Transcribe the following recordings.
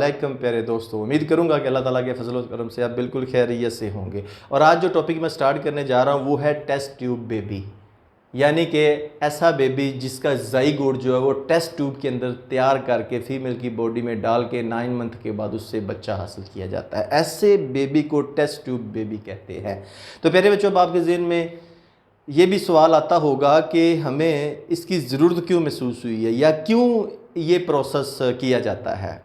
वालेकुम प्यारे दोस्तों, उम्मीद करूंगा कि अल्लाह ताला के फजल और करम से आप बिल्कुल खैरियत से होंगे। और आज जो टॉपिक मैं स्टार्ट करने जा रहा हूं वो है टेस्ट ट्यूब बेबी, यानी कि ऐसा बेबी जिसका ज़ाइगोट जो है वो टेस्ट ट्यूब के अंदर तैयार करके फीमेल की बॉडी में डाल के 9 मंथ के बाद उससे बच्चा हासिल किया जाता है। ऐसे बेबी को टेस्ट ट्यूब बेबी कहते हैं। तो प्यारे बच्चों, अब आपके ज़हन में ये भी सवाल आता होगा कि हमें इसकी ज़रूरत क्यों महसूस हुई है या क्यों ये प्रोसेस किया जाता है।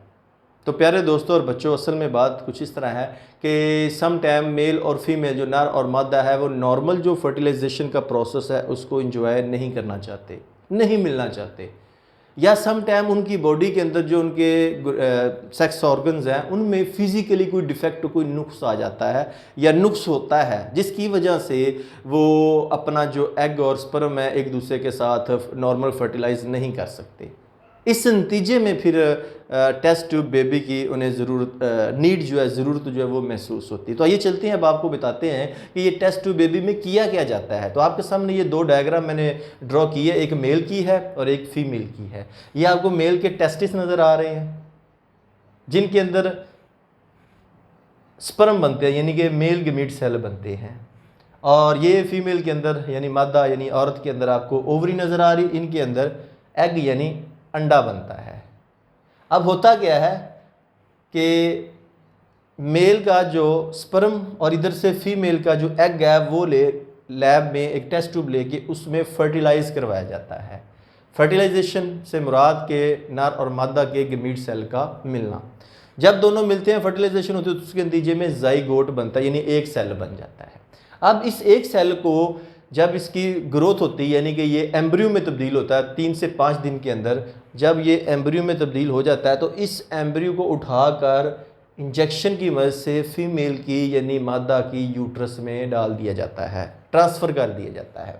तो प्यारे दोस्तों और बच्चों, असल में बात कुछ इस तरह है कि सम टाइम मेल और फीमेल जो नर और मादा है वो नॉर्मल जो फर्टिलाइजेशन का प्रोसेस है उसको इंजॉय नहीं करना चाहते, नहीं मिलना चाहते, या सम टाइम उनकी बॉडी के अंदर जो उनके सेक्स ऑर्गन्स हैं उनमें फिज़िकली कोई डिफेक्ट, कोई नुक्स आ जाता है या नुक्स होता है जिसकी वजह से वो अपना जो एग और स्पर्म है एक दूसरे के साथ नॉर्मल फर्टिलाइज नहीं कर सकते। इस नतीजे में फिर टेस्ट ट्यूब बेबी की उन्हें ज़रूरत जो है वो महसूस होती है। तो आइए चलते हैं, अब आपको बताते हैं कि ये टेस्ट ट्यूब बेबी में किया क्या जाता है। तो आपके सामने ये दो डायग्राम मैंने ड्रॉ की है, एक मेल की है और एक फीमेल की है। ये आपको मेल के टेस्टिस नज़र आ रहे हैं जिनके अंदर स्पर्म बनते हैं, यानी कि मेल गमीट सेल बनते हैं, और ये फीमेल के अंदर यानी मादा यानी औरत के अंदर आपको ओवरी नज़र आ रही, इनके अंदर एग यानी अंडा बनता है। अब होता क्या है कि मेल का जो स्पर्म और इधर से फीमेल का जो एग है वो लैब में एक टेस्ट ट्यूब लेके उसमें फर्टिलाइज करवाया जाता है। फर्टिलाइजेशन से मुराद के नर और मादा के गमीट सेल का मिलना। जब दोनों मिलते हैं, फर्टिलाइजेशन होती है, तो उसके नतीजे में ज़ाइगोट बनता है, यानी एक सेल बन जाता है। अब इस एक सेल को जब इसकी ग्रोथ होती है, यानी कि ये एम्ब्रियो में तब्दील होता है 3 से 5 दिन के अंदर, जब ये एम्ब्रियो में तब्दील हो जाता है तो इस एम्ब्रियो को उठाकर इंजेक्शन की मदद से फीमेल की यानी मादा की यूट्रस में डाल दिया जाता है, ट्रांसफ़र कर दिया जाता है।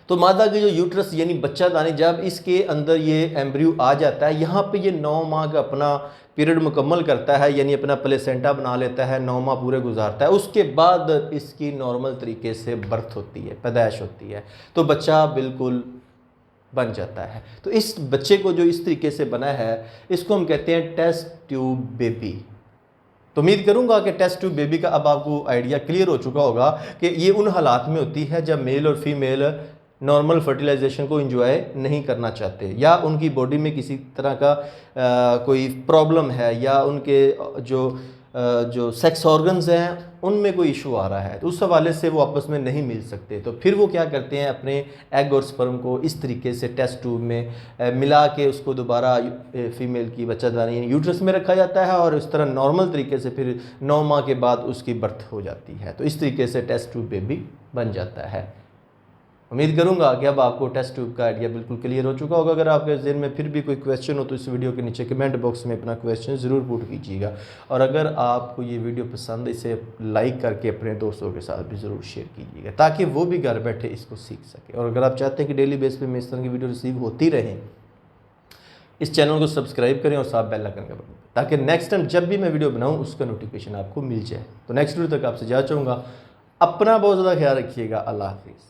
तो मादा की जो यूट्रस यानी बच्चादानी, जब इसके अंदर ये एम्ब्रियो आ जाता है, यहाँ पे ये 9 माह का अपना पीरियड मुकम्मल करता है, यानी अपना प्लेसेंटा बना लेता है, 9 माह पूरे गुजारता है। उसके बाद इसकी नॉर्मल तरीके से बर्थ होती है, पैदाइश होती है, तो बच्चा बिल्कुल बन जाता है। तो इस बच्चे को जो इस तरीके से बना है इसको हम कहते हैं टेस्ट ट्यूब बेबी। तो उम्मीद करूंगा कि टेस्ट ट्यूब बेबी का अब आपको आइडिया क्लियर हो चुका होगा कि ये उन हालात में होती है जब मेल और फीमेल नॉर्मल फर्टिलाइजेशन को एंजॉय नहीं करना चाहते, या उनकी बॉडी में किसी तरह का कोई प्रॉब्लम है, या उनके जो सेक्स ऑर्गन्स हैं उनमें कोई इशू आ रहा है, तो उस हवाले से वो आपस में नहीं मिल सकते। तो फिर वो क्या करते हैं, अपने एग और स्पर्म को इस तरीके से टेस्ट ट्यूब में मिला के उसको दोबारा फीमेल की बच्चादानी यूट्रस में रखा जाता है, और इस तरह नॉर्मल तरीके से फिर 9 माह के बाद उसकी बर्थ हो जाती है। तो इस तरीके से टेस्ट ट्यूब बेबी बन जाता है। उम्मीद करूंगा कि अब आपको टेस्ट ट्यूब का आइडिया बिल्कुल क्लियर हो चुका होगा। अगर आपके ज़हन में फिर भी कोई क्वेश्चन हो तो इस वीडियो के नीचे कमेंट बॉक्स में अपना क्वेश्चन ज़रूर पुट कीजिएगा, और अगर आपको ये वीडियो पसंद है इसे लाइक करके अपने दोस्तों के साथ भी ज़रूर शेयर कीजिएगा ताकि वो भी घर बैठे इसको सीख सके। और अगर आप चाहते हैं कि डेली बेस पर मैं इस तरह की वीडियो रिसीव होती रहें, इस चैनल को सब्सक्राइब करें और साथ बेल आइकन का बटन, ताकि नेक्स्ट टाइम जब भी मैं वीडियो बनाऊँ उसका नोटिफिकेशन आपको मिल जाए। तो नेक्स्ट वीडियो तक आपसे जा चाहूँगा, अपना बहुत ज़्यादा ख्याल रखिएगा। अल्लाह हाफिज़।